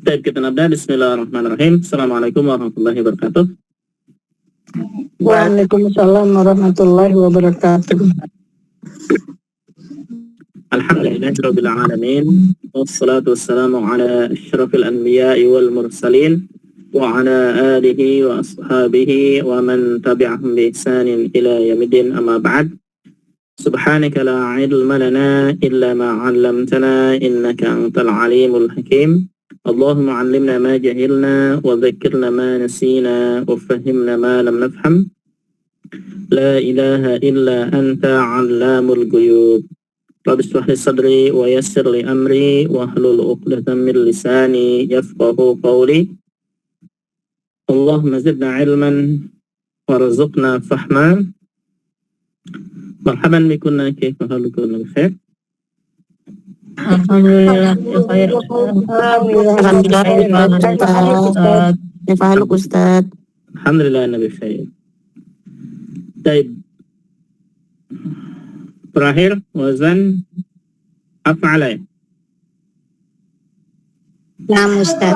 Baik, kita nabda. Bismillahirrahmanirrahim. Assalamualaikum warahmatullahi wabarakatuh. Waalaikumsalam warahmatullahi wabarakatuh. Alhamdulillahirabbil alamin. Wassalatu wassalamu ala asyrafil anbiya'i wal mursalin wa ala alihi wa ashabihi wa man tabi'ahum bi ihsanin ila yaumiddin, amma ba'd. Subhanaka la ilma lana illa ma 'allamtana innaka antal alimul hakim. Allahumma 'allimna ma jahilna wa dhakkirna ma nasina wa fahhimna ma lam nafham. La ilaha illa anta 'allamul ghuyub. Rabbi shrah li sadri wa yassir li amri wa hlul 'uqdatam min lisani yafqahu qawli. Allahumma zidna 'ilman warzuqna fahma. Marhaban bikunna, kaifa halukum, bi khair? Alhamdulillah, khair. Alhamdulillah, Ustaz. Alhamdulillah, Nabi khair. Baik. Terakhir wazan af'ala. Naam, Ustaz.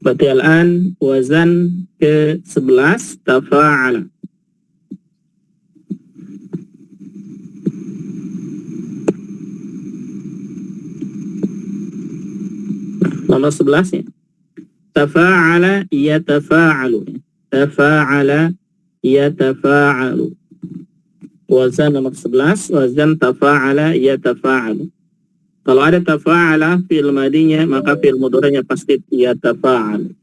Berarti al-an wazan ke-11 tafa'ala. Nomor 11 ya. Tafa'ala yatafa'alu. Tafa'ala yatafa'alu. Wazan nomor 11, wazan tafa'ala yatafa'alu. Kalau ada tafa'ala fi'il madinya, maka fi'il mudhari'nya pasti yatafa'alu.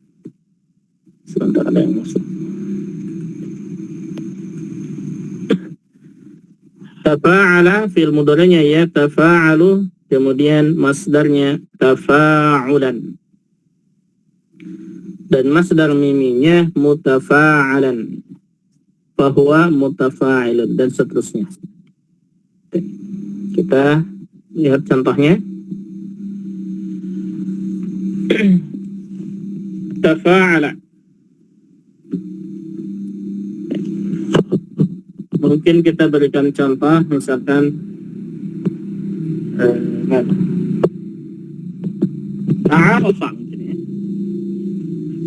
Sebentar, ada yang masuk. Tafa'ala fi'il mudhari'nya yatafa'alu, kemudian masdarnya tafa'ulan. Dan masdar miminya mutafa'alan. Fahuwa mutafa'ilun, dan seterusnya. Oke. Kita lihat contohnya. Tafa'ala. Mungkin kita berikan contoh, misalkan ta'arafa mungkin ya.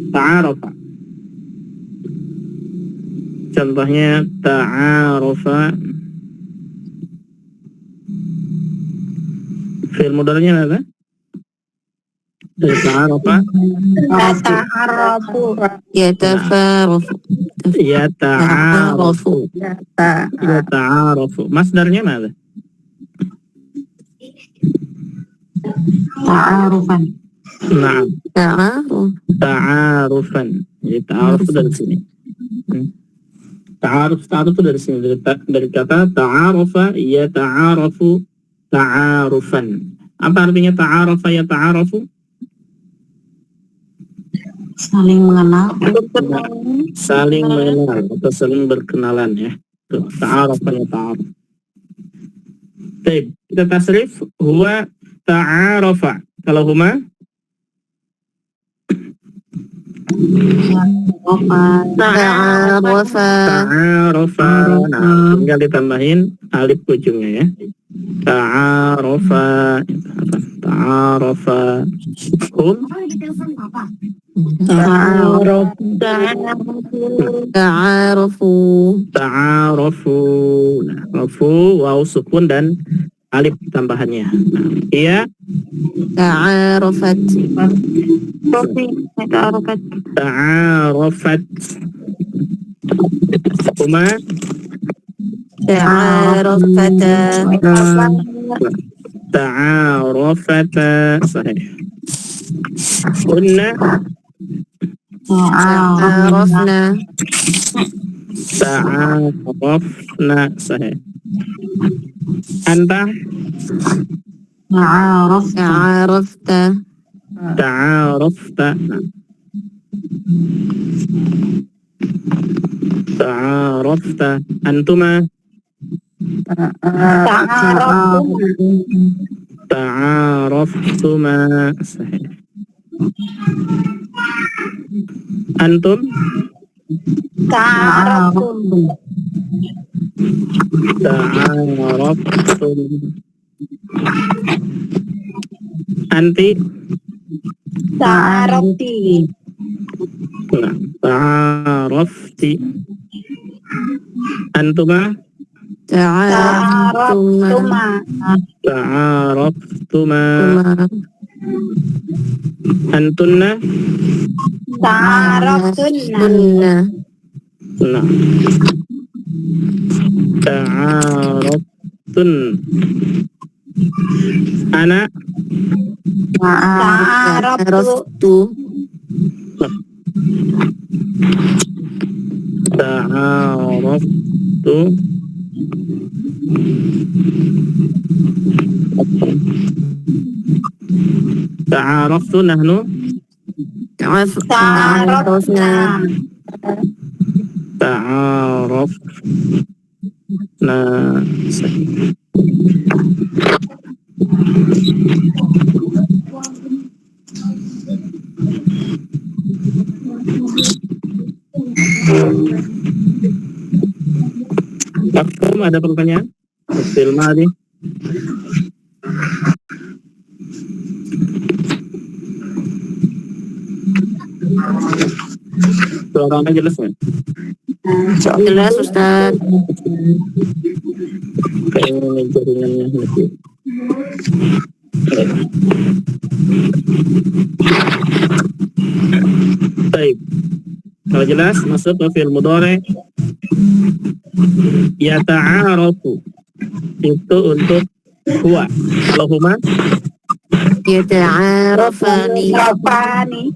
Ta'arafa. Contohnya ta'arafa. Fi'il mudhari'nya apa? Dari ta'arafa. Ta'arafu. Yatafarafu. Yata'arafu. Yata'arafu. Masdarnya mana? Ta'arufan. Nah, Ta'aruf. ta'arufan. Jadi ta'aruf itu dari sini. Ta'aruf itu dari sini, dari kata ta'arufa ya ta'arufu ta'arufan. Apa artinya ta'arufa ya ta'arufu? Saling mengenal. Saling mengenal atau saling berkenalan ya. Ta'arufa ya ta'aruf. Baik, kita tasrif huwa ta'arufa. Kalau huma Ta'arufa. Nah, tinggal ditambahin alif ujungnya ya. Ta'arufa. Ta'arufa. Hum Ta'arufu. ta'arufu. Nah, rafu waw sukun dan alif tambahannya. Nah, iya Ta'arufat. Ta'arufat. ta'arufat. Huma Ta'arufata. ta'arufata. Sahih. Kunna Ta'arufna. ta'arufna. Sahih. Anta Ta'arufta. ta'arufta. Ta'arufta. Antuma ta'aruftuma. Sahih. Antum ta'aruftum. Anti. Ta'arafti. Nah, ta'arafti. Antuma. تعارفتما Ta'araftuma. Antunna. Ta'araftunna. Nah, ta'araftun. Ana. تعارفت Ta'araftu. Ta'araftu nahnu. تعارفنا Ta'arafna. Mafhum, ada pertanyaan? Fil madhi. Suaranya jelas nggak? jelas Ustaz. Kayaknya ini jaringannya mati. Baik. Kalau jelas masuk ke fi'il mudhari. Yata'arafu itu untuk huwa. Kalau huma يتعارفان Rafani.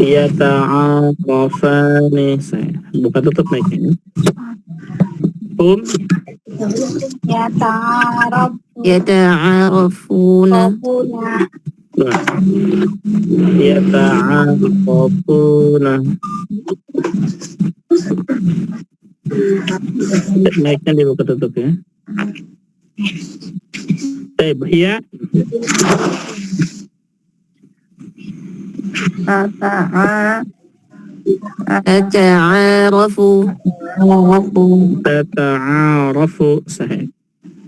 yata'arafani. Saya buka tutup mic-nya. Hum Ya ta'arafuna. يتعارفون yata'arafuna. Mic-nya dibuka tutup ya. Baik, hiya تتعارفوا tata'arafu. Sahih.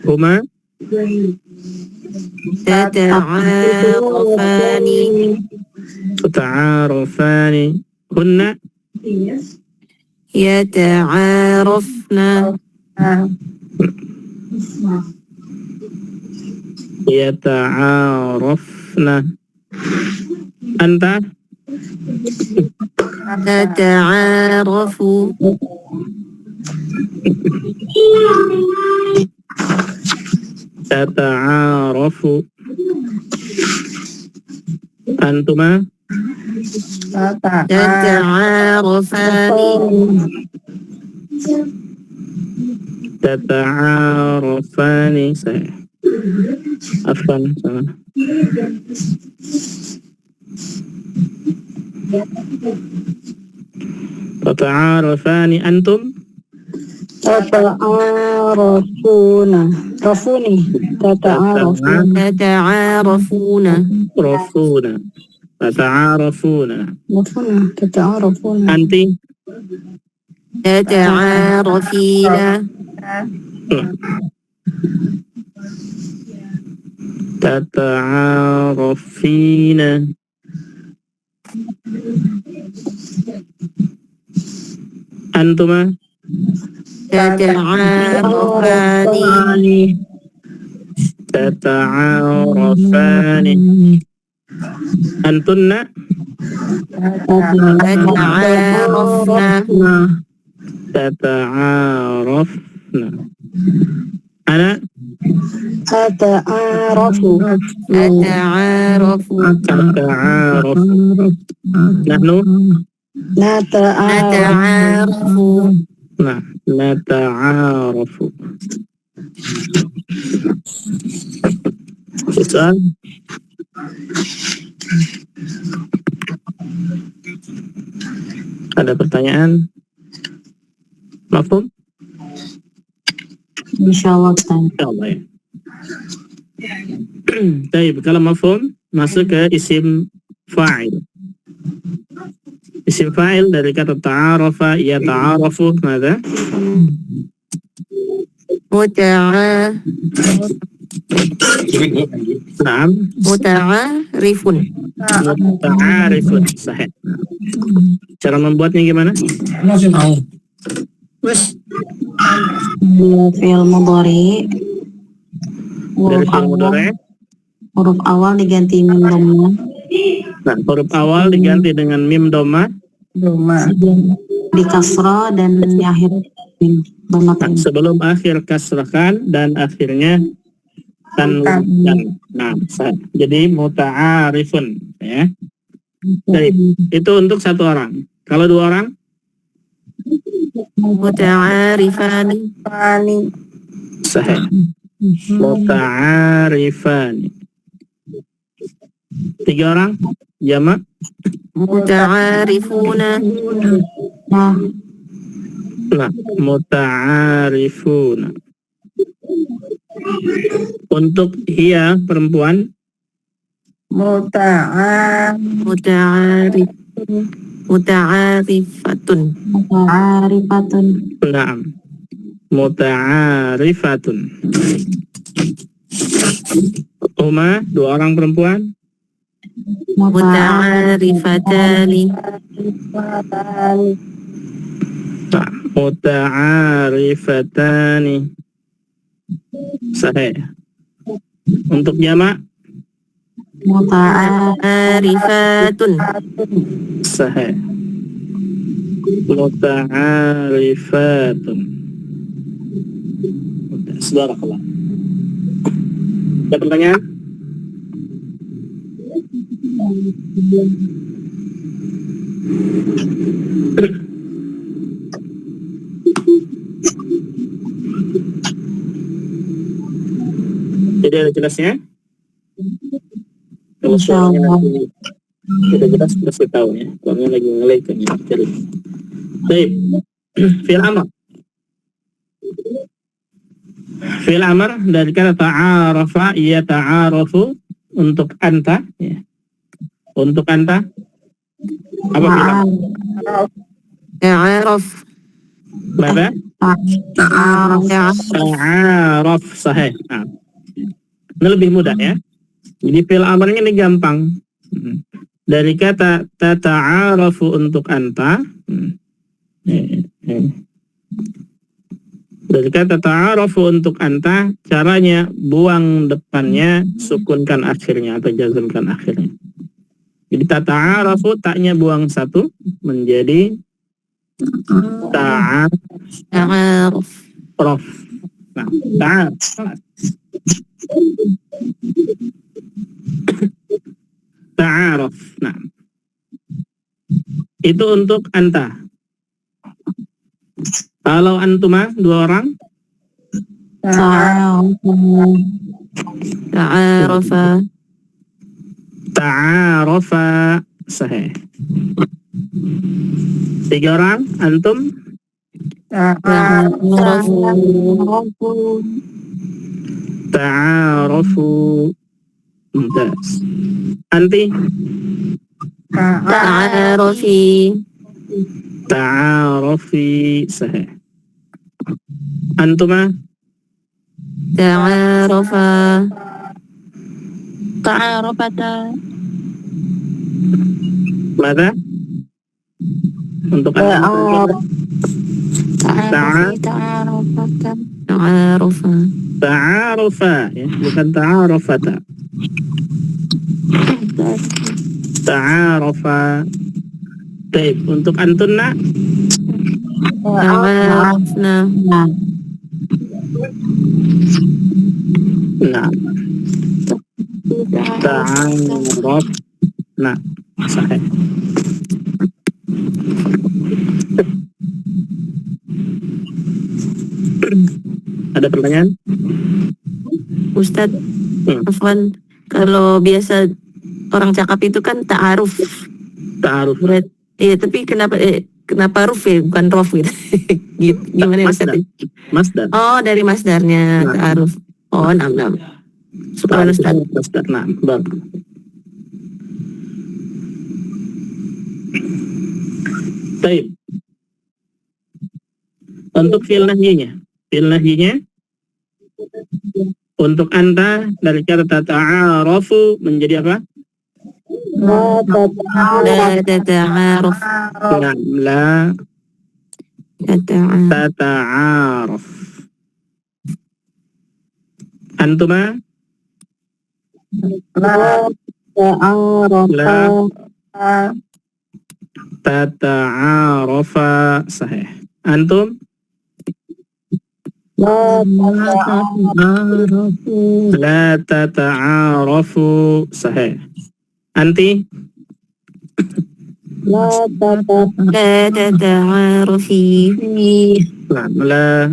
Huma تتعارفان tata'arafani. Hunna يتعارفن yata'arafna. Anta تتعارف tata'arafu. Antuma تتعارفان tata'arafani. Saya afwan salah. Tata'arafani. Antum Tata'arafuna. Rafuni. Tata'arafuna. تتعارفون tata'arafuna. Tata'arafuna. Rafuna. Tata'arafuna. Anti تتعارفين tata'arafina. Antuma تتعارفان tata'arafani. Antunna تتعارفن tata'arafna. Ana Tata'arafu. نتعارف tata'arafu. Nahnu Nata'arafu. نتعارف nah nata'arafu. Soal ada pertanyaan? Mafhum? Insyaallah Ustaz. Insyaallah ya. Baik, kalau mafhum masuk ke isim fa'il. Isim fa'il dari kata ta'arafa, ya ta'arafu, mada? Naam. Muta'arifun. Muta'arifun. Sahih. Cara membuatnya gimana? Fi'il mudhari. Dari fi'il mudhari. Huruf awal diganti mim dhammah. Nah, huruf awal diganti dengan mim dhammah. Di kasrah dan di akhir mim dhammah. Nah, sebelum akhir kasrahkan dan akhirnya tanwin. Nah, sahih. Jadi muta'arifun, ya. Jadi, itu untuk satu orang. Kalau dua orang? Muta'arifani. Sahih. Muta'arifani. Tiga orang? Jamak? Muta'arifuna. Nah, Nah, muta'arifuna. Untuk hiya perempuan? Muta'arif. Muta'arifatun. muta'arifatun. Naam. Muta'arifatun. Uma, dua orang perempuan? Muta'arifatani. Nah, muta'arifatani. Sahih. Untuk jamak? Muta'arifatun. Sahih. Muta'arifatun. Subhanallah. Ada pertanyaan? Jadi ada jelasnya? Kalau soalnya nanti tidak jelas kasih tahu ya. Soalnya lagi nge-lag kan ya. Jadi, baik. Fi'il amr. Fi'il amr dari kata ta'arafa, ia ta'arafu untuk anta. Ya. Untuk anta apa fi'il amr? Ta'araf. Mada? Ta'araf. Sahih. Nah. Ini lebih mudah ya. Jadi fi'il amrnya ini gampang. Dari kata tata'arafu untuk anta. Dari kata ta'arafu untuk anta, caranya buang depannya, sukunkan akhirnya atau jazmkan akhirnya. Jadi tata'arafu, taknya buang satu menjadi ta'aruf. Nah, ta'aruf. Ta'aruf. Nah, itu untuk anta. Kalau antuma dua orang? Ta'arafa. Ta'arafa. Sahih. Tiga orang? Antum? Ta'arafu. Mumtaz. Anti? Ta'arafi. Ta'arafi. Sahih. Antuma? Ta'arafa. Ta'arafata. Mada? Untuk anta? Ta'arafata. Ta'arafa. Ta'arufa, ya, bukan ta'arufata. Ta'arufa. Baik, untuk antunna? Ta'arafna. Nah. Ta'aruf. Nah, sahih. Ada pertanyaan? Ustadz, Afwan, kalau biasa orang cakap itu kan ta'aruf. Ta'aruf. Iya, tapi kenapa ruf ya, bukan rof gitu? Gimana ya, Ustadz? Masdar. Oh, dari masdarnya ta'aruf. Oh, nam. Subhanallah, Ustadz. Masdar, nah, bagus. Baik. Untuk fi'il nahyinya. Fi'il nahyinya Untuk anta dari kata tata'arafu menjadi apa? La La tata'aruf. Nah, la Tata'aruf. tata'aruf. Antuma ta'arafa. tata'arafa sahih. Antum La ta'arafu. la tata'arafu sahih. Anti La ta'arafu. La tata'arufi. la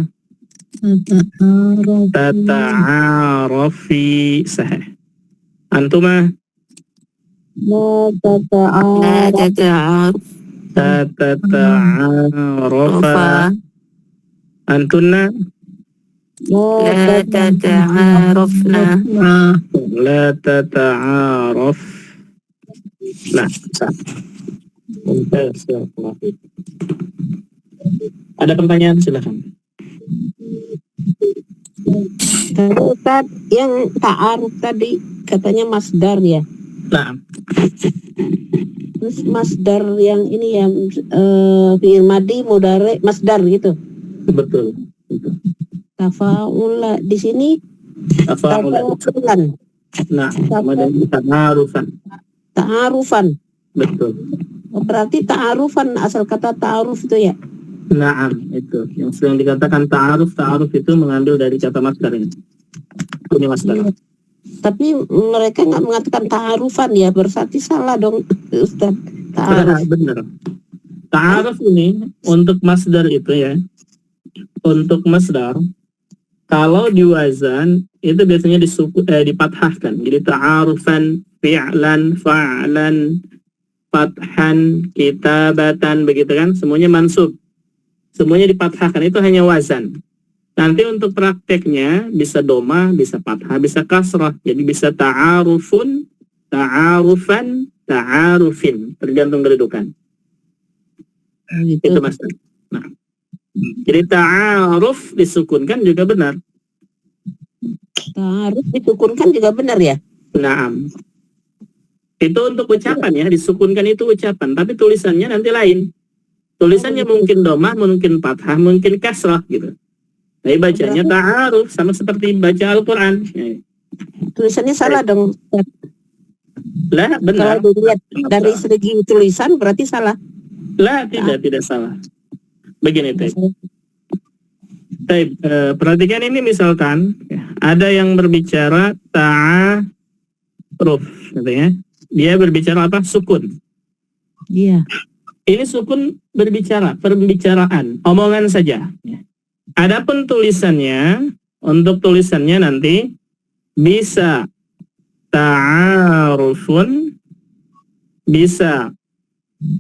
tata'arafi sahih. Antuma La La ta'arafu. tata'aruf. tata'arafa. Antunna La tata'arufna. la tata'araf. Nah, sah. Mumtaz, barakallahu fiik. Ada pertanyaan silakan. Ustaz, yang ta'aruf tadi katanya masdar ya. Nah, Terus masdar yang ini yang fi'il madi mudhari masdar gitu. betul. Tafa'ula di sini Tafa'ula. tafa'ulan, Nah, kemudian ta'arufan. ta'arufan. Betul. Berarti ta'arufan asal kata ta'aruf itu ya. Naam, itu yang sering dikatakan ta'aruf. Ta'aruf itu mengambil dari kata masdar ini. Ini masdar. Iya. Tapi mereka nggak mengatakan ta'arufan ya, berarti salah dong Ustaz. Ta'aruf. Benar. Ta'aruf ini untuk masdar itu ya. Untuk masdar kalau di wazan itu biasanya dipathahkan. Jadi ta'arufan, fi'lan, fa'lan, fathan, kitabatan, begitu kan? Semuanya mansub. Semuanya dipathahkan, itu hanya wazan. Nanti untuk prakteknya bisa doma, bisa fathah, bisa kasrah. Jadi bisa ta'arufun, ta'arufan, ta'arufin, tergantung kedudukan. Gitu. Itu mas. Nah, jadi ta'aruf disukunkan juga benar. Ta'aruf disukunkan juga benar ya. Naam. Itu untuk ucapan ya, disukunkan itu ucapan, tapi tulisannya nanti lain. Tulisannya mungkin domah, mungkin fathah, mungkin kasrah gitu. Tapi bacanya ta'aruf, sama seperti baca Al-Quran. Tulisannya salah dong Ustaz. Lah, benar. Kalau dilihat dari segi tulisan berarti salah. Lah, tidak salah. Begini, Taib. Perhatikan ini misalkan, ya, ada yang berbicara ta'aruf, gitu ya. Dia berbicara apa? Sukun. Iya. Ini sukun berbicara, perbicaraan, omongan saja. Adapun tulisannya, untuk tulisannya nanti bisa ta'arufun, bisa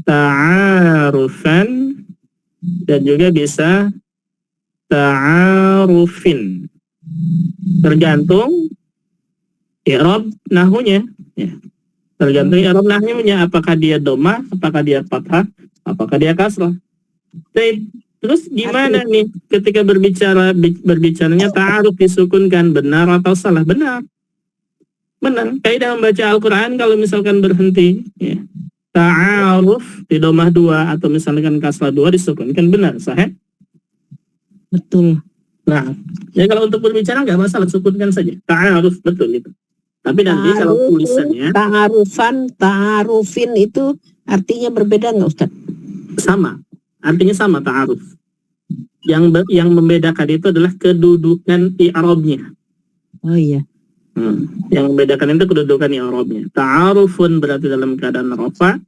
ta'arufan, dan juga bisa ta'arufin. Tergantung i'rab nahunya. Ya. Tergantung i'rab nahunya, apakah dia domah, apakah dia fathah, apakah dia kasrah. Terus gimana nih ketika berbicaranya ta'aruf disukunkan, benar atau salah? Benar. Benar. Kaidah membaca Al-Quran kalau misalkan berhenti ya, ta'aruf di domah 2 atau misalkan kasrah 2 disukunkan, benar, sahih? Betul. Nah, ya kalau untuk berbicara nggak masalah, sukunkan saja. Ta'aruf, betul itu. Tapi nanti kalau tulisannya Ta'arufan, ta'arufin itu artinya berbeda nggak Ustaz? sama, artinya sama ta'aruf. Yang membedakan itu adalah kedudukan i'rabnya. Oh iya. Yang membedakan itu kedudukan i'rabnya. Ta'arufun berarti dalam keadaan rafa,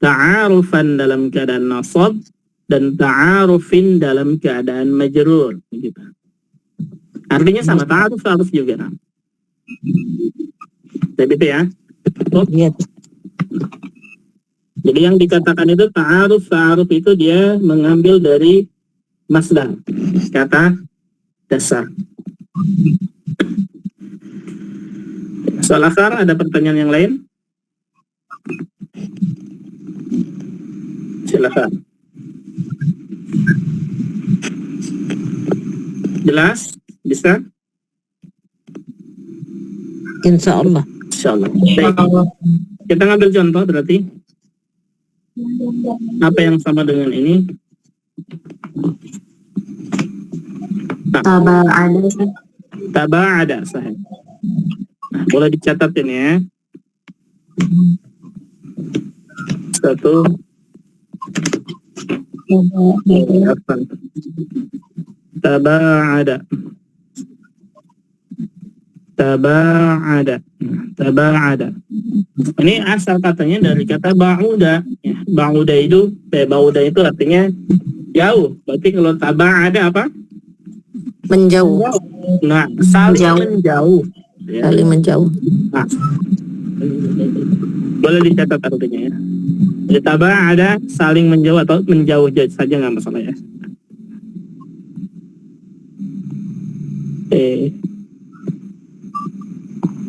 ta'arufan dalam keadaan nasab, dan ta'arufin dalam keadaan majrur gitu. Artinya sama, ta'aruf juga. Jadi itu ya. Iya. Jadi yang dikatakan itu ta'aruf itu dia mengambil dari masdar, kata dasar. Soal akhir, ada pertanyaan yang lain? Silakan. Jelas? Bisa? Insya Allah. Insyaallah. Baik. Kita ngambil contoh berarti. Apa yang sama dengan ini? Taba'ada sahih. Nah, boleh dicatat ini ya. Satu. Taba'ada. Taba'ada. Ini asal katanya dari kata ba'uda. Ya, ba'uda itu artinya jauh. Berarti kalau taba'ada apa? Menjauh. Nah, saling menjauh. Ya. Saling menjauh. Nah, boleh dicatat artinya ya. Jadi taba'ada saling menjauh atau menjauh saja nggak masalah ya.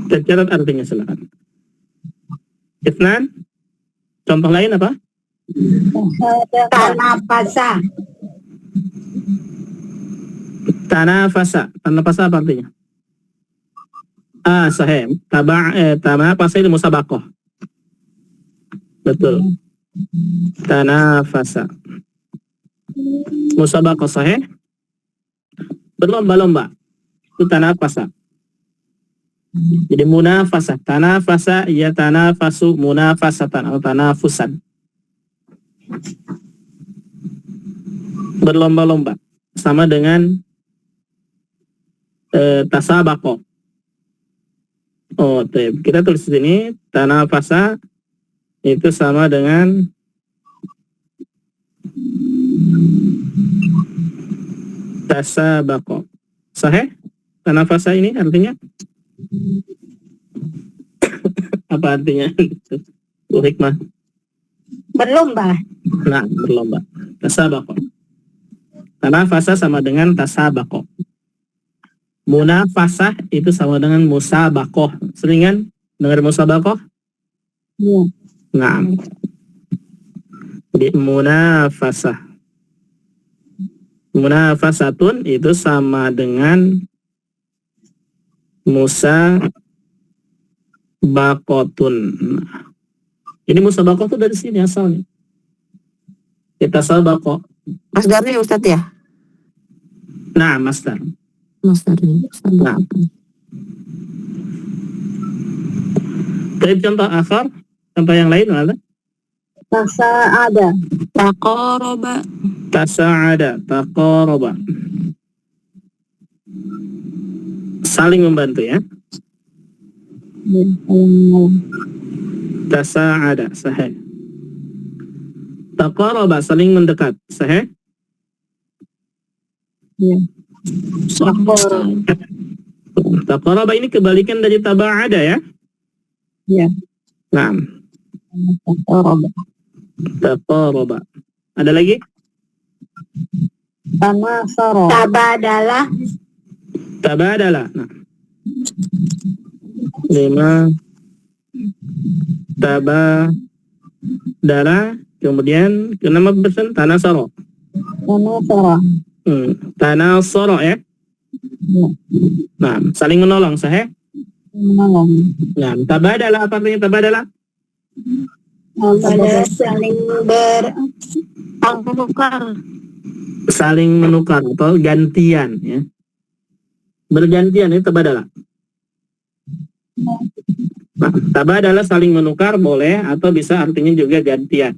Tercatat artinya silakan. Isnan, contoh lain apa? Tanafasa. Tanafasa apa artinya? Sahih. Tanafasa itu musabaqah. Betul. Tanafasa. Musabaqah sahih. Berlomba-lomba. Itu tanafasa. Jadi munafasah, tanafasa ya tanafasu munafasatan atau tanafusan. Berlomba-lomba sama dengan tasabaqo. Kita tulis di sini tanafasa itu sama dengan tasabaqo. Sahih? Tanafasa ini artinya apa artinya? Hikmah. Berlomba. Nah, berlomba. Tasabaqo. Tanafasa sama dengan tasabaqo. Munafasah itu sama dengan musabaqoh. Sering kan dengar musabaqoh? Iya. Nah. Jadi munafasah. Munafasatun itu sama dengan musabaqotun. Ini musabaqah itu dari sini asalnya. Kita sabaqah. Masdarnya Ustadz ya? Nah, masdar. Masdarnya. Nah. Dari contoh akhar, contoh yang lain ada? Tasa'ada. Taqaraba. Tasa'ada, taqaraba. Saling membantu ya. Tasa'ada, sahih. Taqaraba, saling mendekat, sahih. Ya. Taqaraba ini kebalikan dari taba'ada ya. Ya. Nah. Taqaraba. Ada lagi? Tanasara. Tabadalah. Tabadalah. Nah. 5 tabadala, kemudian kenapa bersen tanasara? Tanasara. Tanasara ya. Ya. Nah, saling menolong, sahih? Menolong. Nah, tabadala apa artinya tabadala? Saling Saling menukar atau gantian ya. Bergantian itu tabadala. Nah, tabadala saling menukar boleh atau bisa artinya juga gantian.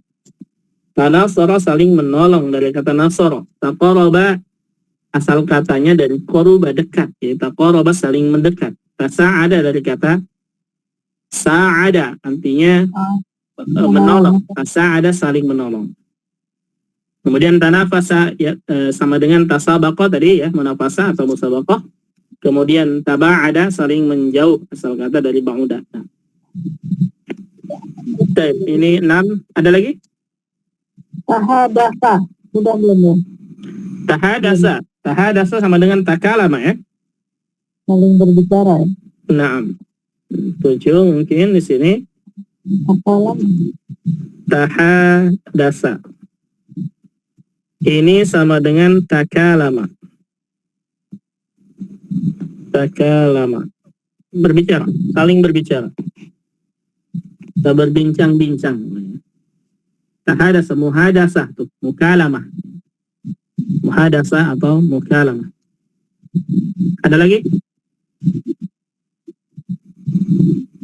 Tanasara saling menolong dari kata nasara. Taqaraba asal katanya dari qaruba dekat. Jadi taqaraba saling mendekat. Tasa'ada dari kata sa'ada artinya menolong. Tasa'ada saling menolong. Kemudian tanafasa ya, sama dengan tasabaqah tadi ya, munafasa atau musabaqah. Kemudian taba'ada saling menjauh asal kata dari ba'uda. Nah. Ini 6. Ada lagi? Tahadasa. Sudah belum ya? Tahadasa sama dengan takalama ya. Saling berbicara ya. Nah, 7 mungkin di sini. Apalam. Tahadasa. Ini sama dengan takalama. Takalama. berbicara, saling berbicara. Kita berbincang-bincang. Tahadasa, muhadasah tuh, mukalamah. Muhadasah atau mukalamah. Ada lagi?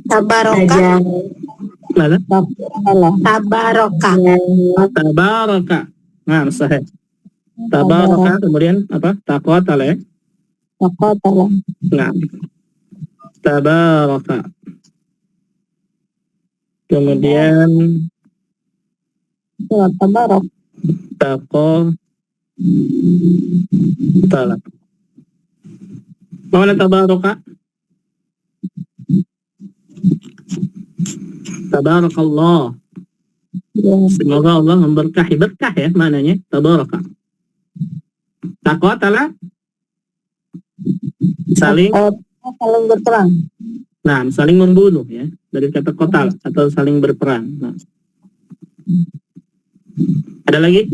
Tabaroka. Mana? Tabaroka. Tabaraka. Nah, sahih. Tabaraka, kemudian apa? Taqatala ya? Taqatala. Nah. Tabaraka. Kemudian Surat Tabarak. Taqatala. Mana tabaraka? Tabarakallah. Ya. Semoga Allah memberkahi. Berkah ya maknanya. Tabaraka. Taqatala. Saling Saling berperang. Nah, saling membunuh ya, dari kata kotal atau saling berperang. Nah. Ada lagi?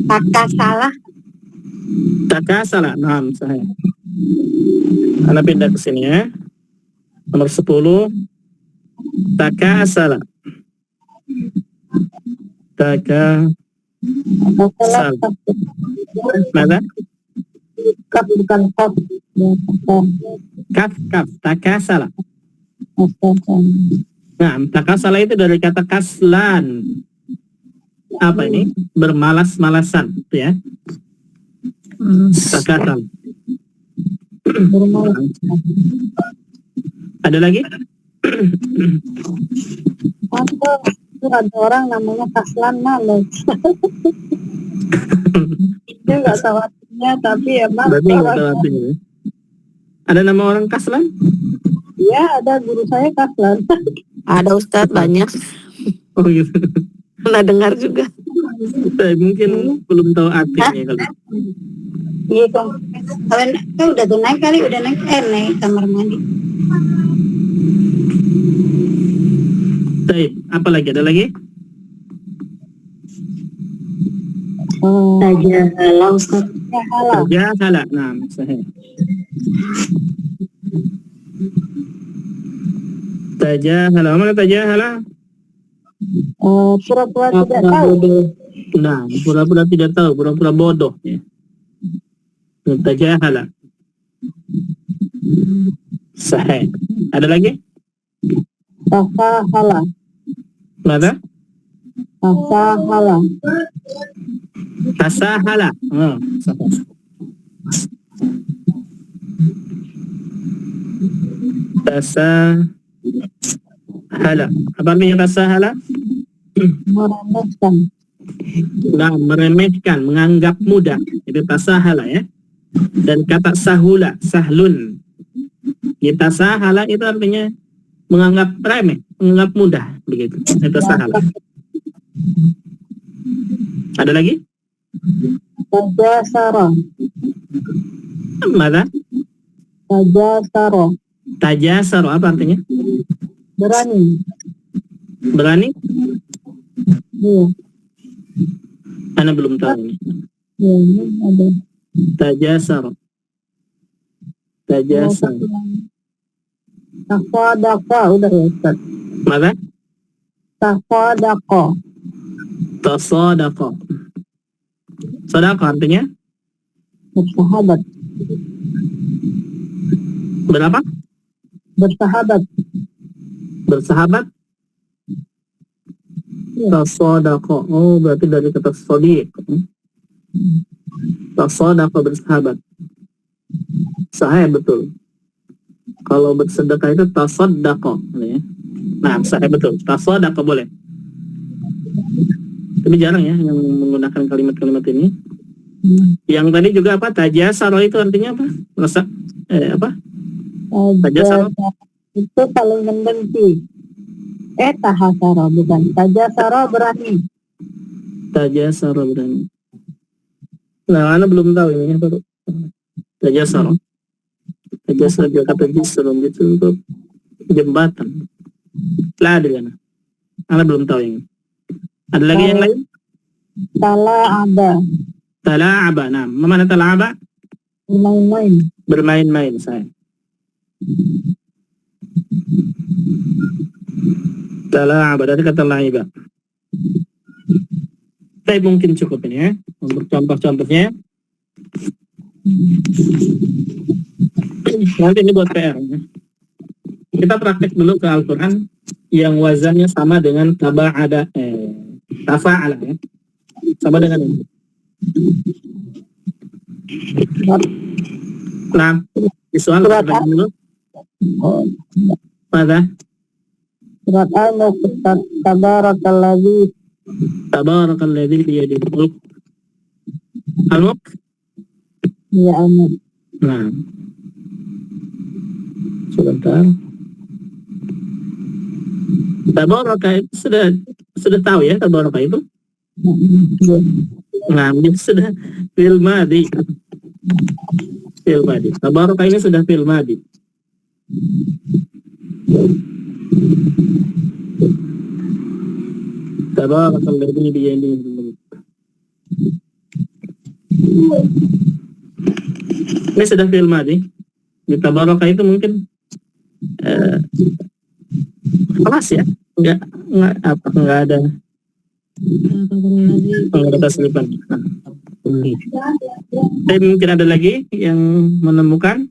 Takasalah. Takasala. Nah, saya. Anda pindah ke sini ya. Nomor 10. Takasala. Takasala. Takasalah. Mana? Kaf bukan kaf. Ya, Kaf. Takasala. Takasalah. Nah, takasala itu dari kata kaslan. Apa ini? Bermalas-malasan, gitu ya. Takasala. Bermalas. Ada lagi? Itu ada orang namanya Kaslan Males. Dia nggak tahu artinya, tapi emang Berarti nggak tahu artinya ya. Ada nama orang kaslan? ya ada guru saya Kaslan. Ada Ustadz banyak. Oh gitu. Pernah dengar juga. Mungkin belum tahu artinya kali. Iya kok. Kalian udah tuh naik kali, udah naik kamar mandi. Baik, apa lagi? Ada lagi? Tajahala Ustaz. Tajahala. Nah, sahih. Tajahala. Mana tajahala? Pura-pura tidak tahu. Nah, pura-pura tidak tahu, pura-pura bodoh ya. Tajahala. Sahih. Ada lagi? Tasahala. Mana? Tasahala. Tasahala. Oh, sahih. Tasahala. Apa artinya tasahala? Meremehkan. Nah, meremehkan, menganggap mudah. Itu tasahala ya. Dan kata sahula, sahlun. Kita sahala itu artinya menganggap remeh, menganggap mudah, begitu. Itu sahala. Ada lagi? Tajasara. Mana? Tajasara. Tajasaro, apa artinya? Berani. Berani? Iya. Ana belum tahu ini. Iya, ini ada. Tajasaro. Tajasaro. Tafadaqa udah ya Ustaz. Mana? Tafadaqa. Tasadaqa. Sadaqa artinya? Bersahabat. Berapa? Bersahabat. Bersahabat? Iya. Tasadaqa. Oh, berarti dari kata sadiq. Tasadaqa, bersahabat. Sahih betul. Kalau bersedekah itu tasaddaqa ya. Nah, sahih betul. Tasadaqa boleh. Tapi jarang ya yang menggunakan kalimat-kalimat ini. Yang tadi juga apa? Tajasaro itu artinya apa? Rasa apa? Tajasaro. Itu paling mendengi. Tahasara bukan. Tajasara berani. Tajasaro berani. Nah, Ana belum tahu ini apa tuh. Tajasaro. Tajasaro juga kata jisrum gitu untuk jembatan. Lah dengan. Ana belum tahu ini. Ada lagi yang lain? Tala'aba. Tala'aba. Nah, mana tala'aba? Bermain-main. Bermain-main saya. Tala'aba dari kata la'iba. Tapi mungkin cukup ini ya untuk contoh-contohnya. Nanti ini buat PR ya. Kita praktek dulu ke Al-Quran yang wazannya sama dengan tafa'ala ya. Sama dengan ini. Nah, soal dulu. Mana? Surat Al-Mulk. Tabarakalladzi biyadihil mulk. Al-Mulk? Ya Al-Mulk. Nah. Sebentar. Tabaraka itu sudah tahu ya tabaraka itu? Nah, ini sudah fil madi. Fil madi. Tabaraka ini sudah fil madi. Tabarakalladzi biyadihil mulk. Ini sudah fil madi. Di tabaraka itu mungkin kelas ya, enggak ada tasrifan. Tapi mungkin ada lagi yang menemukan.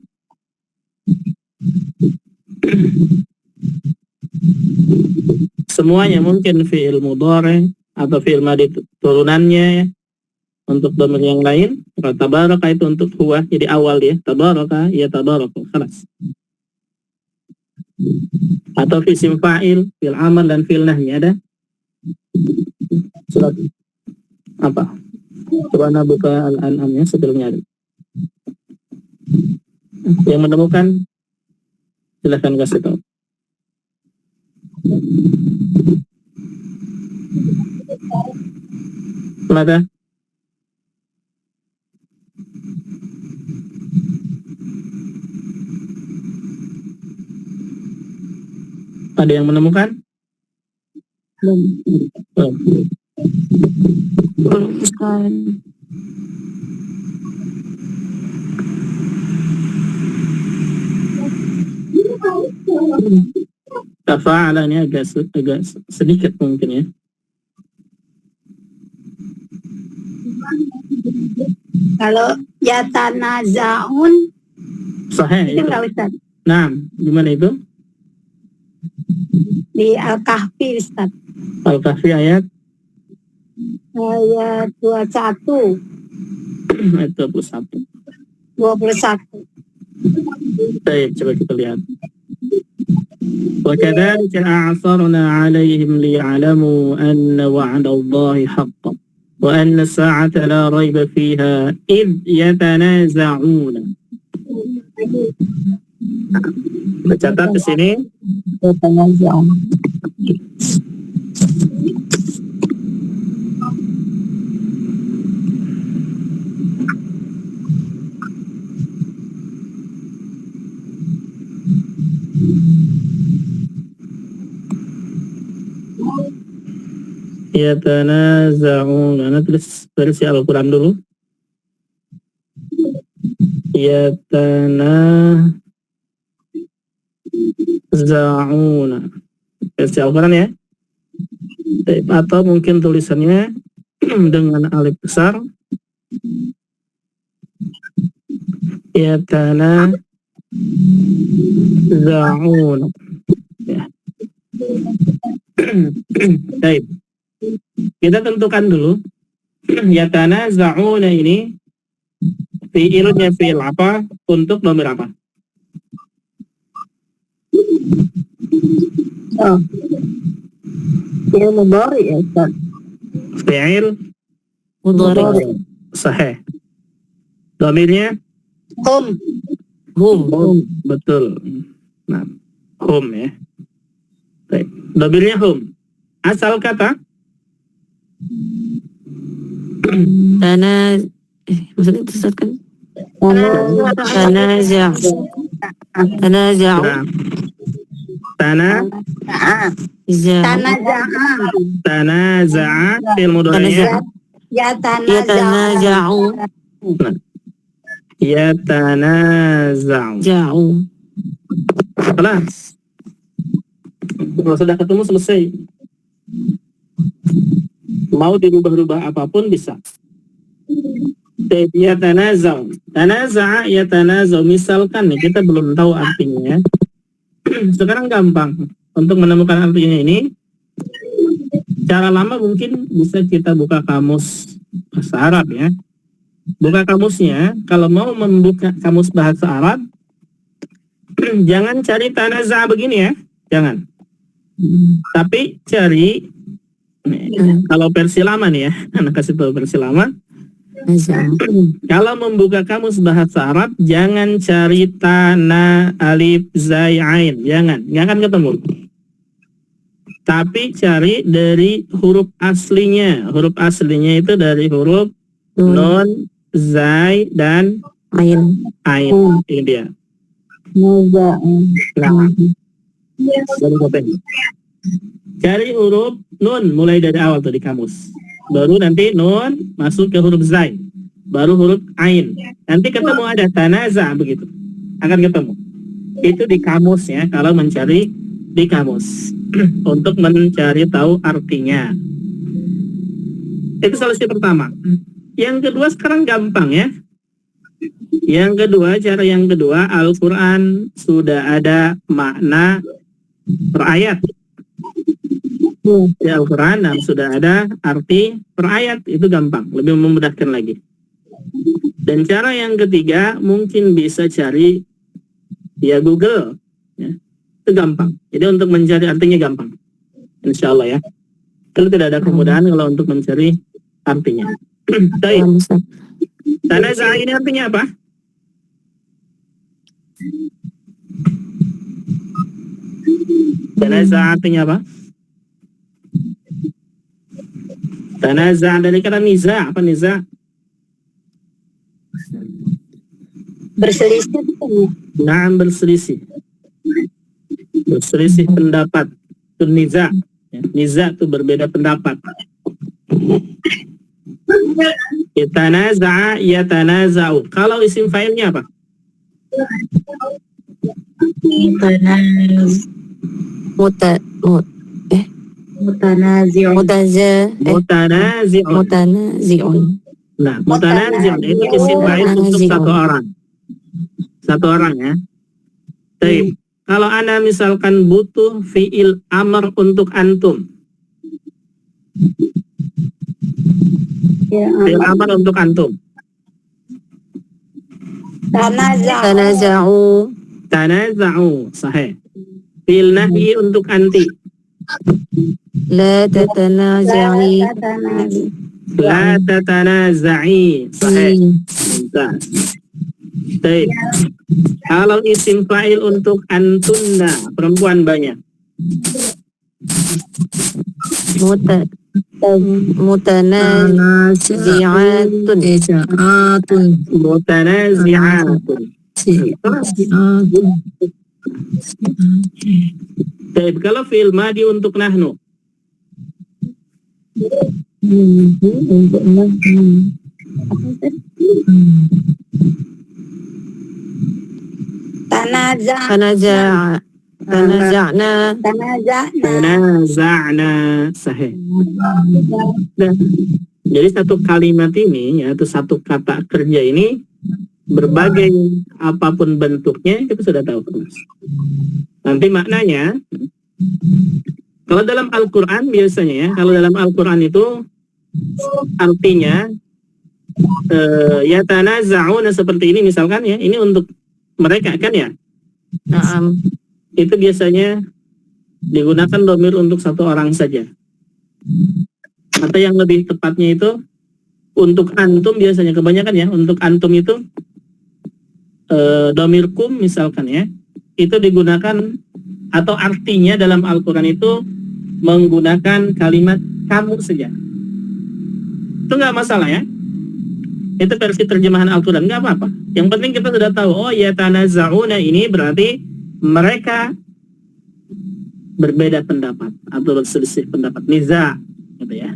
Semuanya mungkin fi'il mudhari atau fi'il madhi turunannya untuk dhamir yang lain. Kalau tabaraka itu untuk huwa, jadi awal dia tabaraka ya tabaraka, kelas. Atau fi'il fa'il, fi'il amal dan fi'il nahi ada. Surat apa? Coba buka Al-An'amnya sebelumnya ada. Yang menemukan silahkan kasih tahu. Mata? Ada yang menemukan? Belum. Bukan. Tafa'ala ini agak sedikit mungkin ya. Kalau yatanaza'un Sahih itu itu. nggak Ustaz? Nah, gimana itu? Di Al-Kahfi Ustaz. Al-Kahfi ayat Ayat 21. ayat 21. Baik, coba kita lihat. وكذلك أعثرنا عليهم ليعلموا أن وعد الله حق وأن الساعة لا ريب فيها إذ يتنازعون. Catat di sini. Yatanaza'un. Nah, tulis versi Al-Quran dulu. Yatanaza'un. Versi Al-Quran ya. Atau mungkin tulisannya dengan alif besar. Yatanaza'un. Ya. Baik. Kita tentukan dulu yatanaza'una ini fi'ilnya fi'il apa untuk dhamir apa? Oh. Fi'il mudhari ya Ustaz. Fi'il Mudhari. sahih. Dhamirnya Hum. hum. Betul. Nah, hum ya. Baik. Dhamirnya hum. Asal kata maksudnya itu Ustaz kan? Tanaza'u. Tanaza'a fi'il mudhari. Yatanaza'u. Yatanaza'u. yatanaza'u. Jauh. Kelas. Kalau sudah ketemu selesai. Mau dirubah-rubah apapun bisa. Yatanaza'u. Tanaza'a yatanaza'u. Misalkan nih, kita belum tahu artinya. Sekarang gampang. Untuk menemukan artinya ini, cara lama mungkin bisa kita buka kamus bahasa Arab ya. Buka kamusnya, kalau mau membuka kamus bahasa Arab, jangan cari tanaza begini ya, jangan. Tapi cari, kalau versi lama nih ya, anak kasih tahu versi lama. Kalau membuka kamus bahasa Arab, jangan cari tana, alif, zai, ain, jangan, nggak akan ketemu. Tapi cari dari huruf aslinya. Huruf aslinya itu dari huruf nun, zai, dan Ain. ain. Ini dia. Muza. Nah, dari kopeng. Cari huruf nun mulai dari awal tuh di kamus. Baru nanti nun masuk ke huruf zai. Baru huruf ain. Nanti ketemu ada tanaza begitu. Akan ketemu. Itu di kamus ya, kalau mencari di kamus. Untuk mencari tahu artinya. Itu solusi pertama. Yang kedua sekarang gampang ya. Yang kedua, cara yang kedua, Al-Quran sudah ada makna per ayat. Di Al-Quran sudah ada arti per ayat. Itu gampang, lebih memudahkan lagi. Dan cara yang ketiga, mungkin bisa cari via Google ya. Itu gampang. Jadi untuk mencari artinya gampang. Insya Allah ya. Kalau tidak ada kemudahan kalau untuk mencari artinya. Baik. Tanaza ini artinya apa? Tanaza artinya apa? Tanaza dari kata niza. Apa niza? Berselisih. Nah, berselisih. Berselisih pendapat. Itu niza. Ya, niza itu berbeda pendapat. Yatanaza'a yatanaza'u. Kalau isim fa'ilnya apa? Mutanazi'un. Mutanazi'un. Nah, mutanazi'un itu isim fa'il untuk satu orang. Satu orang ya. Baik. Kalau Anda misalkan butuh fi'il amr untuk antum. Ya, Fi'il amr untuk antum. Tanaza'u. Tanaza'u. Sahih. Fi'il nahyi untuk anti. La tatanaza'i. La tatanaza'i. Sahih. Mumtaz. Baik. Kalau isim fa'il untuk antunna, perempuan banyak. Mutanazi'atun. Mutanazi'atun. Baik, kalau fi'il madi untuk nahnu. Tanaza'na. Tanaza'na. Sahih. Jadi satu kalimat ini, yaitu satu kata kerja ini, berbagai apapun bentuknya, kita sudah tahu. Nanti maknanya, kalau dalam Al-Quran biasanya ya, kalau dalam Al-Quran itu artinya yatanaza'una seperti ini misalkan ya, ini untuk mereka kan ya. Itu biasanya digunakan dhamir untuk satu orang saja. Atau yang lebih tepatnya itu untuk antum biasanya, kebanyakan ya, untuk antum itu dhamir kum misalkan ya, itu digunakan atau artinya dalam Al-Quran itu menggunakan kalimat kamu saja. Itu nggak masalah ya. Itu versi terjemahan Al-Quran, nggak apa-apa. Yang penting kita sudah tahu, oh ya tanaza'una ini berarti mereka berbeda pendapat atau berselisih pendapat, niza gitu ya.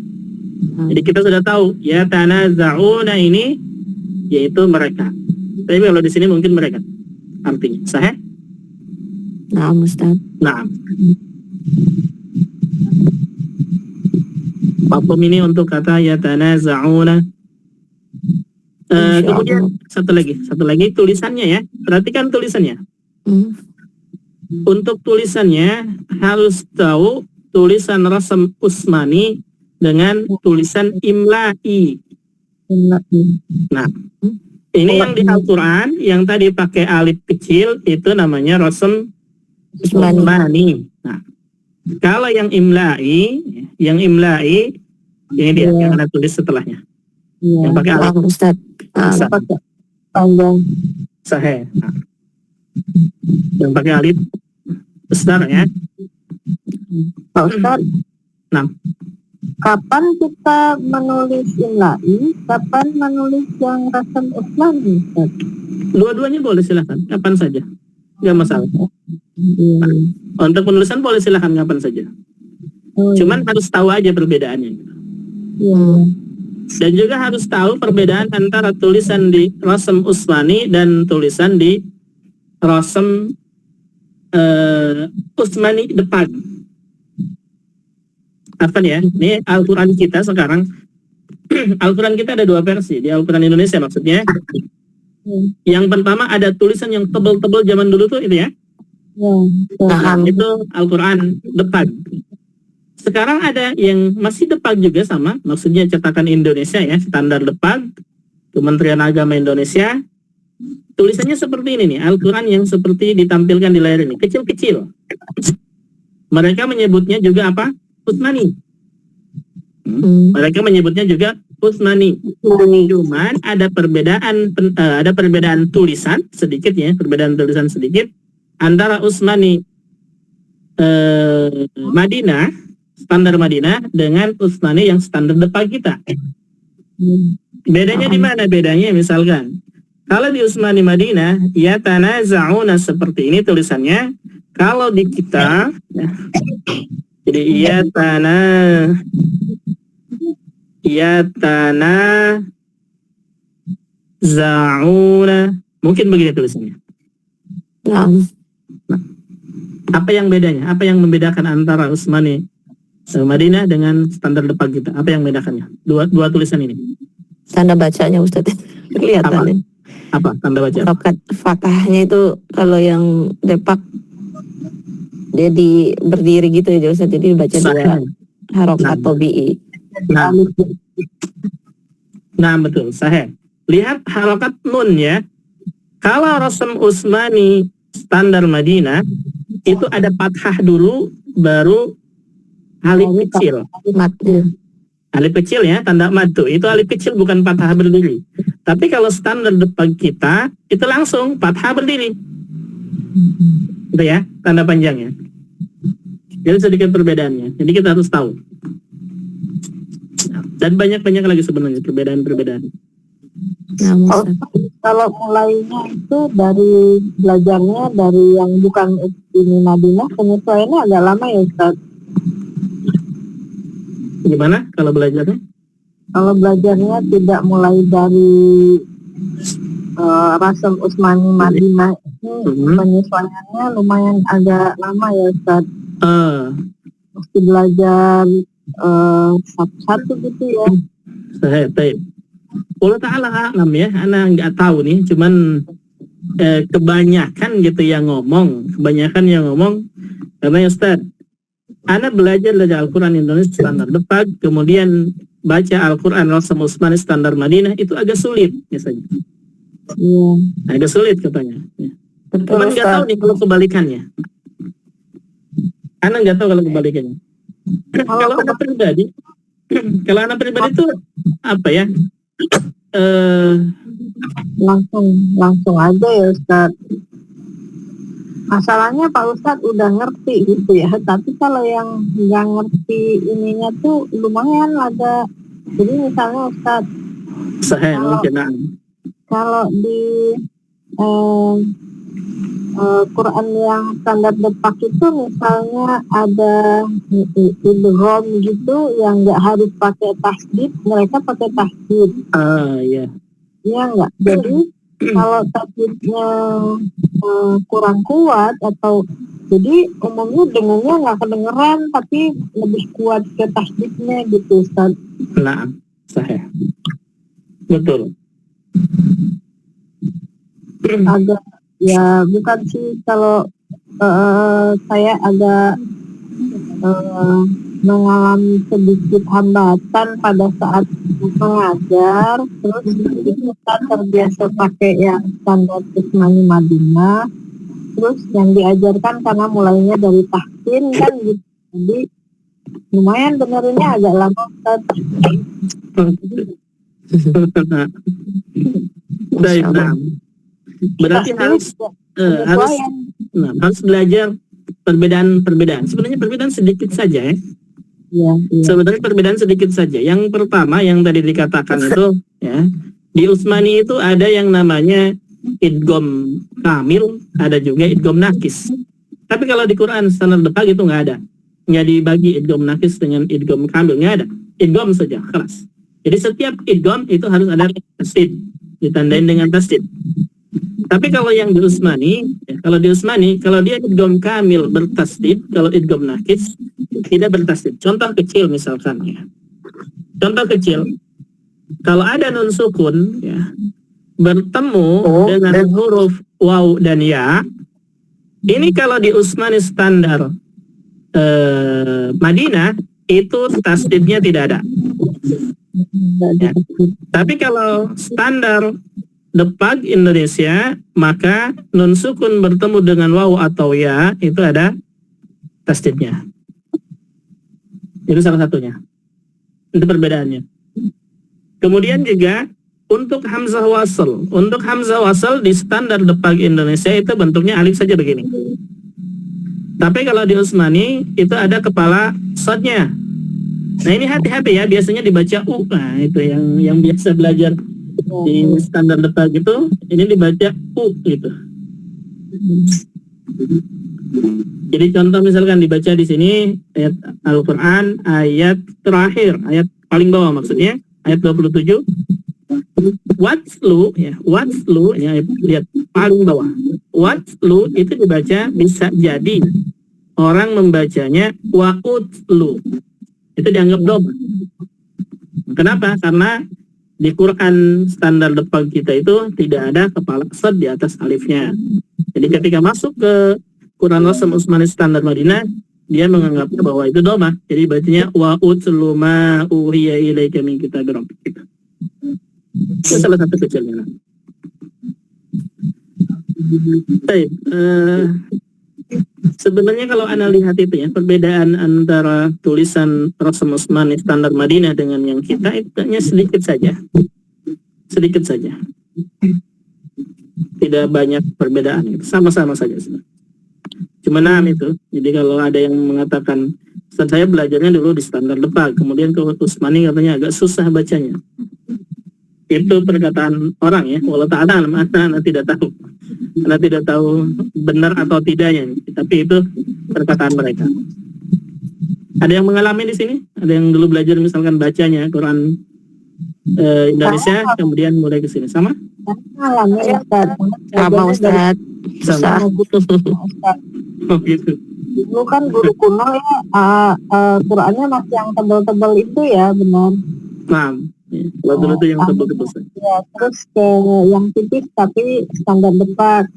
Jadi kita sudah tahu ya tanaza'una ini yaitu mereka. Tapi kalau di sini mungkin mereka artinya sahih. Nah, Ustaz. Nah, Pakum ini untuk kata yatanaza'una. Kemudian satu lagi tulisannya ya. Perhatikan tulisannya. Untuk tulisannya harus tahu tulisan Rasm Utsmani dengan tulisan imla'i. Nah, ini yang di Al-Quran yang tadi pakai alif kecil itu namanya Rasm Utsmani. Nah, kalau yang imla'i ini dia yang ada tulis setelahnya. Yang pakai alif Ustaz. Panjang. sahih. Nah, yang pakai alif besar ya. Pak Ustaz, Nah, kapan kita menulis imla'i, kapan menulis yang Rasm Utsmani, Ustaz? dua-duanya boleh silakan, kapan saja, nggak masalah. Untuk penulisan boleh silakan kapan saja. Cuman harus tahu aja perbedaannya. Dan juga harus tahu perbedaan antara tulisan di Rasm Utsmani dan tulisan di Rasm Utsmani depan. Apa ya? Ini Al-Quran kita sekarang. Al-Quran kita ada dua versi. Di Al-Quran Indonesia maksudnya. Yang pertama ada tulisan yang tebal-tebal zaman dulu tuh itu ya. Nah, itu Al-Quran depan. Sekarang ada yang masih depan juga sama. Maksudnya cetakan Indonesia ya. Standar depan. Kementerian Agama Indonesia. Tulisannya seperti ini nih. Al-Quran yang seperti ditampilkan di layar ini. Kecil-kecil. Mereka menyebutnya juga apa? Utsmani. Mereka menyebutnya juga Utsmani. Cuman ada perbedaan tulisan sedikit ya, perbedaan tulisan sedikit antara Utsmani Madinah, standar Madinah dengan Utsmani yang standar depan kita. Bedanya di mana? Bedanya misalkan kalau di Utsmani Madinah ya tanaza'una seperti ini tulisannya. Kalau di kita ya, jadi iya tanah za'una mungkin begini tulisannya. Nah, apa yang bedanya? Apa yang membedakan antara Utsmani Madinah dengan standar depan kita? Apa yang membedakannya? Dua tulisan ini. Tanda bacanya Ustaz. Kelihatan. Apa tanda baca? Harokat fathahnya itu kalau yang depak dia berdiri gitu ya Ustaz, jadi baca dua harokat tobi'i. Nah betul, sahih. Lihat harokat nun ya. Kalau Rasm Utsmani standar Madinah itu ada fathah dulu baru alif kecil. Alif kecil ya, tanda madu. Itu alif kecil bukan fathah berdiri. Tapi kalau standar depan kita itu langsung fathah berdiri. Itu ya, tanda panjangnya. Jadi sedikit perbedaannya. Jadi kita harus tahu. Dan banyak-banyak lagi sebenarnya perbedaan-perbedaan. Nah, kalau mulainya itu dari belajarnya dari yang bukan ini Madinah, penyesuaiannya agak lama ya Ustaz. Gimana kalau belajarnya? Kalau belajarnya tidak mulai dari Rasm Utsmani Madinah ini penyesuaiannya lumayan agak lama ya Ustaz. Mesti belajar satu-satu gitu ya. Baik. Allah Ta'ala alam ya, anak nggak tahu nih, cuman kebanyakan gitu yang ngomong, karena ya Ustaz, anak belajar Al-Quran Indonesia standar depan, kemudian baca Al-Quran Rasm Utsmani standar Madinah, itu agak sulit biasanya. Agak sulit katanya. Ya. Cuman nggak tahu nih kalau kebalikannya. Anak nggak tahu kalau kebalikannya. Kalau anak pribadi itu apa ya? Langsung aja ya Ustaz. Masalahnya Pak Ustadz udah ngerti gitu ya, tapi kalau yang nggak ngerti ininya tuh lumayan ada. Jadi misalnya Ustadz, kalau di Quran yang standar depak itu misalnya ada idgham gitu yang nggak harus pakai tasdid, mereka pakai tasdid. Iya. Iya nggak. Jadi kalau tajwidnya kurang kuat atau jadi umumnya dengannya nggak kedengeran tapi lebih kuat ke tasdidnya gitu Ustaz. Nah, sahih. Betul. Agak ya bukan sih kalau saya agak mengalami sedikit hambatan pada saat mengajar, terus kita terbiasa pakai yang standar Usmani Madinah, terus yang diajarkan karena mulainya dari tahsin kan gitu, jadi lumayan denerinnya agak lama Ustaz. Baik, nah. Berarti harus belajar perbedaan. Sebenarnya perbedaan sedikit saja ya. Iya. Sebenarnya perbedaan sedikit saja. Yang pertama yang tadi dikatakan itu ya, di Utsmani itu ada yang namanya idgham kamil, ada juga idgham nakis. Tapi kalau di Quran standar depan itu nggak ada. Nggak dibagi idgham nakis dengan idgham kamil, nggak ada. Idgham saja, kelas. Jadi setiap idgham itu harus ada tasdid, ditandain dengan tasdid. Tapi kalau yang di Utsmani, ya, kalau dia idgham kamil bertasdid, kalau idgham nakis tidak bertasdid. Contoh kecil misalkan ya. Contoh kecil, kalau ada nun sukun ya bertemu dengan huruf waw dan ya, ini kalau di Utsmani standar Madinah itu tasdidnya tidak ada. Ya. Tapi kalau standar Depag Indonesia, maka nun sukun bertemu dengan waw atau ya itu ada tasdidnya. Itu salah satunya. Itu perbedaannya. Kemudian juga untuk hamzah wasl. Untuk hamzah wasl di standar Depag Indonesia itu bentuknya alif saja begini. Tapi kalau di Utsmani itu ada kepala sodnya. Nah ini hati-hati ya, biasanya dibaca u. Nah itu yang biasa belajar di standar Depag itu, ini dibaca u gitu. Jadi contoh misalkan dibaca di sini ayat Al-Quran, ayat terakhir, ayat paling bawah maksudnya, ayat 27. Watslu ya, lihat paling bawah. Watslu itu dibaca bisa jadi orang membacanya wa'utlu. Itu dianggap doma. Kenapa? Karena di Quran standar Depag kita itu tidak ada kepala sad di atas alifnya. Jadi ketika masuk ke Quran Rasam Utsmani standar Madinah, dia menganggapnya bahwa itu doma. Jadi bacanya wa'utlu ma uhiya ilaika min kitabir rabbik. Itu salah satu kecilnya. Baik, sebenarnya kalau Anda lihat itu ya, perbedaan antara tulisan Rasam Utsmani standar Madinah dengan yang kita itu hanya sedikit saja. Sedikit saja. Tidak banyak perbedaan, itu sama-sama saja sebenarnya. Cuma itu. Jadi kalau ada yang mengatakan, saya belajarnya dulu di standar Depag, kemudian ke Utsmani katanya agak susah bacanya. Itu perkataan orang ya, walau ta'ala Anda tidak tahu. Anda tidak tahu benar atau tidaknya, tapi itu perkataan mereka. Ada yang mengalami di sini? Ada yang dulu belajar misalkan bacanya Quran Indonesia, kemudian mulai ke sini sama? Sama Ustaz. Sama. Oh gitu. Dulu kan guru kuno ya, Qurannya masih yang tebal-tebal itu ya, benar. Nah, kalau dulu itu yang tebal-tebal. Ya, terus ke yang tipis tapi standar Depag.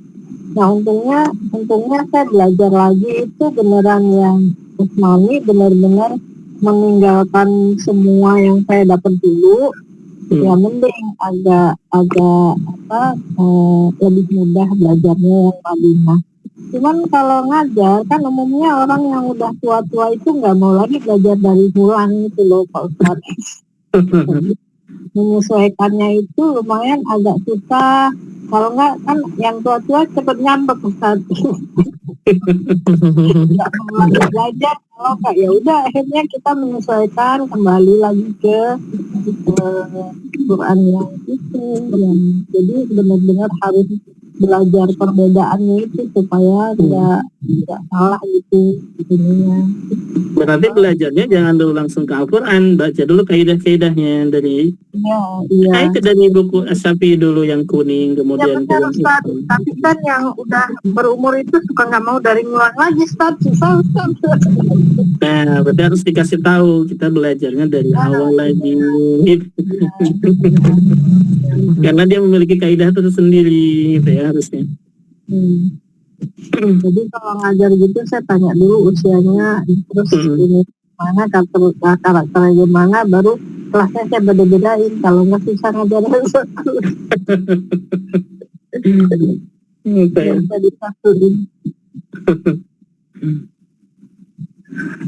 Nah untungnya saya belajar lagi itu beneran yang Utsmani, benar-benar meninggalkan semua yang saya dapat dulu. Ya mending agak lebih mudah belajarnya yang Madinah. Cuman kalau ngajar kan umumnya orang yang udah tua-tua itu nggak mau lagi belajar dari ulang gitu loh Pak Ustadz. Menyesuaikannya itu lumayan agak susah. Kalau nggak kan yang tua-tua cepet nyambek Ustadz. Nggak mau lagi belajar. Kalau nggak ya udah akhirnya kita menyesuaikan kembali lagi ke Quran yang itu. Jadi benar-benar harus belajar perbedaannya itu supaya nggak nggak salah gitu ininya. Berarti belajarnya jangan dulu langsung ke Al-Quran, baca dulu kaidah-kaidahnya dari Iya. itu dari buku As-Safi dulu yang kuning, Ya kemudian ke benar yang Ustaz, hitam. tapi kan yang udah berumur itu suka nggak mau dari ngulang lagi Ustaz, susah Ustaz. Nah, berarti harus dikasih tahu kita belajarnya dari awal lagi. Karena dia memiliki kaidah tersendiri gitu ya harusnya. Jadi kalau ngajar gitu saya tanya dulu usianya, terus ini mana karakternya gimana, baru kelasnya saya beda-bedain. Kalau nggak susah ngajarin satu, Baik, bisa disatuin.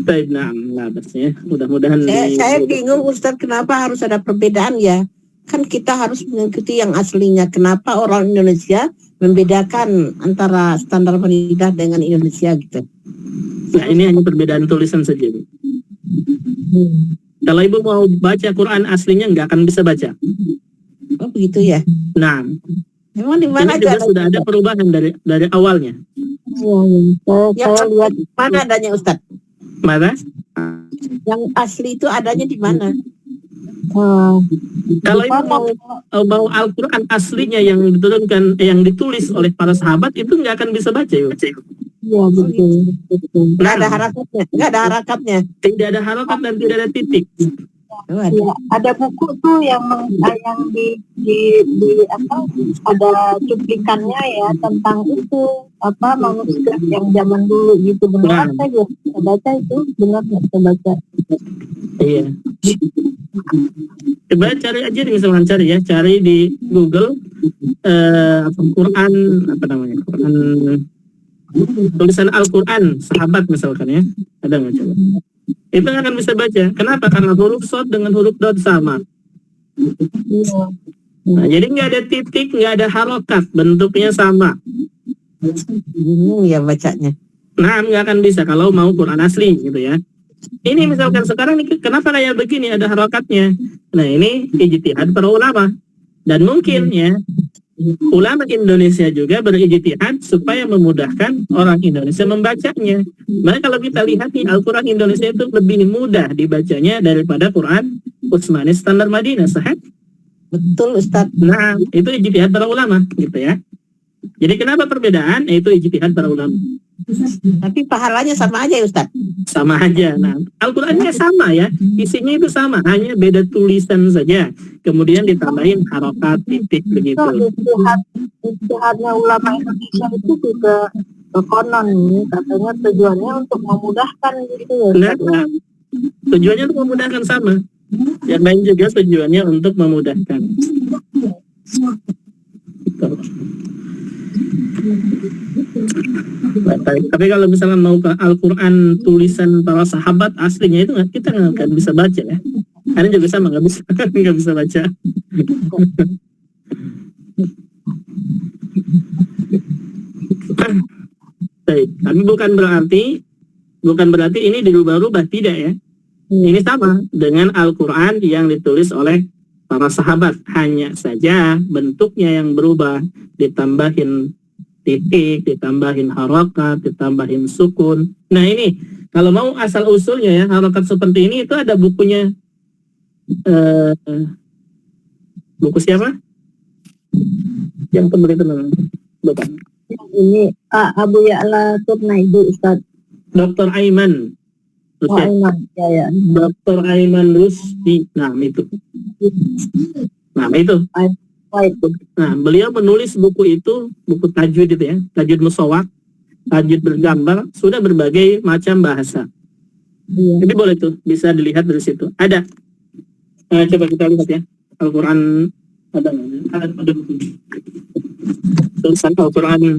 baik, nah, labasnya. Mudah-mudahan Saya bingung Ustadz, kenapa harus ada perbedaan ya? Kan kita harus mengikuti yang aslinya. Kenapa orang Indonesia membedakan antara standar Madinah dengan Indonesia gitu? Nah, ini hanya perbedaan tulisan saja, Bu. Kalau Ibu mau baca Quran aslinya nggak akan bisa baca. Oh begitu ya? Nah, Memang di ini mana juga aja? sudah ada perubahan dari awalnya. Saya lihat Mana adanya Ustadz? Mana? Yang asli itu adanya di mana? Kalau Ibu mau Al-Quran aslinya yang diturunkan, yang ditulis oleh para sahabat itu nggak akan bisa baca, Ibu. ya betul. Nggak ada harakatnya, nggak ada harakatnya. Tidak ada harokat dan tidak ada titik. Oh, ada. Ya, ada buku tuh yang di apa, ada cuplikannya ya tentang itu apa manuskrip yang zaman dulu gitu. Benar, saya juga bisa baca itu, benar nggak bisa baca. Iya. Coba cari aja nih, misalkan cari di Google Quran apa namanya, Quran tulisan Al-Quran sahabat misalkan ya, ada nggak coba? Itu nggak akan bisa baca. Kenapa? Karena huruf shad dengan huruf dot sama. Nah, jadi nggak ada titik, nggak ada harokat, bentuknya sama. Bingung ya bacanya. Nah, nggak akan bisa kalau mau Quran asli gitu ya. Ini misalkan sekarang nih, kenapa kayak begini ada harokatnya? Nah, ini ijtihad para ulama. Dan mungkin ya ulama Indonesia juga berijtihad supaya memudahkan orang Indonesia membacanya. Maka kalau kita lihat nih, Al-Quran Indonesia itu lebih mudah dibacanya daripada Quran Utsmani standar Madinah, sahih? Betul Ustadz. Nah, itu ijtihad para ulama gitu ya. Jadi kenapa perbedaan? Itu ijtihad para ulama. Tapi pahalanya sama aja ya Ustadz. Sama aja. Nah, Al-Qurannya sama ya, isinya itu sama, hanya beda tulisan saja. Kemudian ditambahin harokat, titik begitu. Ijtihadnya ulama Indonesia itu juga konon nih, katanya tujuannya untuk memudahkan gitu ya. Nah, tujuannya untuk memudahkan sama. Yang lain juga tujuannya untuk memudahkan. Gitu. Tapi kalau misalnya mau ke Al-Quran tulisan para sahabat aslinya itu kita nggak akan bisa baca ya. Ada juga sama nggak bisa nggak bisa baca. Baik, tapi bukan berarti ini dirubah-rubah, tidak ya. Ini sama dengan Al-Quran yang ditulis oleh para sahabat, hanya saja bentuknya yang berubah, ditambahin titik, ditambahin harokat, ditambahin sukun. Nah ini, kalau mau asal usulnya ya, harokat seperti ini itu ada bukunya. Buku siapa? Yang penelitian Bapak. Ini Abu Ya'la Turnaidi Ustaz. Dr. Aiman. Aiman, ya. Dr. Aiman Rusdi. Nah itu. Nah, beliau menulis buku itu, buku tajwid itu ya, tajwid musawwak, tajwid bergambar, sudah berbagai macam bahasa. Jadi boleh tuh, bisa dilihat dari situ. Ada. Coba kita lihat ya, Al-Quran ada buku. Tulisan Al-Quran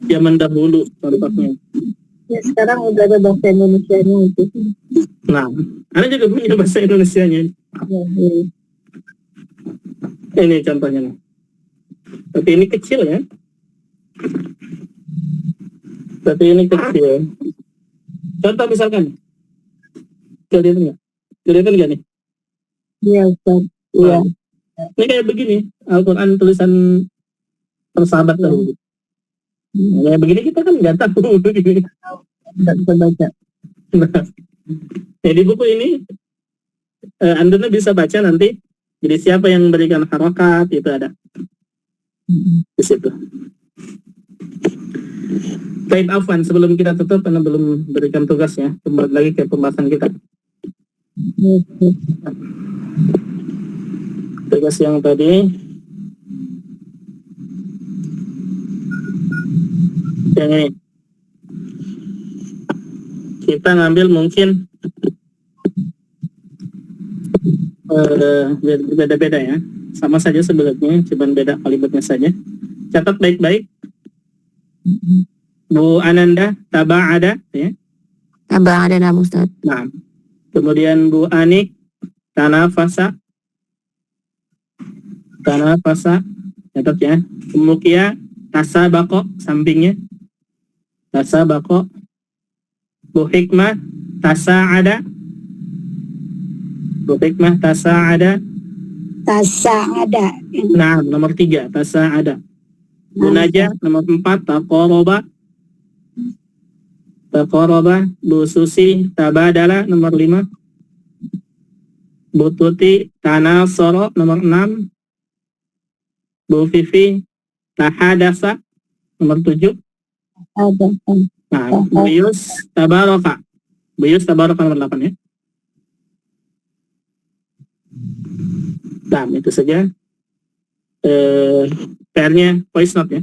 zaman dahulu, contohnya. Ya, sekarang udah ada bahasa Indonesianya itu. Nah, ada juga punya bahasa Indonesianya. Ya. Ini contohnya nih. Tapi ini kecil ya. Contoh misalkan. Kelihatan nggak nih? Iya Ustaz. Iya. Ini kayak begini. Al-Quran tulisan persahabat dahulu. Ya, begini kita kan nggak tahu. Tidak bisa baca. Jadi buku ini Anda bisa baca nanti. Jadi siapa yang memberikan harokat itu ada di situ. Baik, Afwan, sebelum kita tutup, Anda belum berikan tugasnya. Kembali lagi ke pembahasan kita. Tugas yang tadi, yang ini. Kita ngambil mungkin beda-beda ya. Sama saja sebetulnya, cuma beda kalimatnya saja. Catat baik-baik. Bu Ananda, taba'ada ya. Taba'ada nam Ustaz. Nah, kemudian Bu Anik, tanafasa. Catat ya. Mukia, tasabako, sampingnya. Tasabako. Bu Hikmah, tasa'ada. Tasa ada. Nah, nomor 3, tasa'ada. Bu Najah, nomor 4, taqoroba. Bu Susi, tabadala, nomor 5. Bu Tuti, tanasoro, nomor 6. Bu Vivi, tahadasa, nomor 7. Ada. Nah, Bu Yus, tabaraka. Nomor 8 ya. Nah, itu saja. PR-nya voice note ya.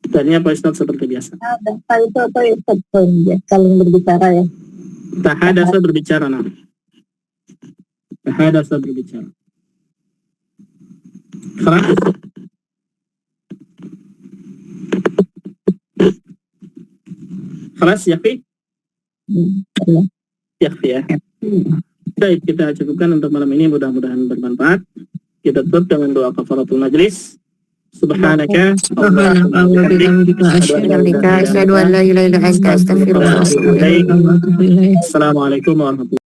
PR-nya voice note seperti biasa. Ada. Itu ya, saling berbicara ya. Tahadasa berbicara. Nah. Tahadasa berbicara. Kelas yakfi? Yakfi ya. Baik, kita cukupkan untuk malam ini, mudah-mudahan bermanfaat. Kita tutup dengan doa kafaratul majlis. Subhanaka Allahumma bihamdika asyhadu an la ilaha illa anta astaghfiruka wa atubu ilaik. Assalamualaikum warahmatullahi wabarakatuh.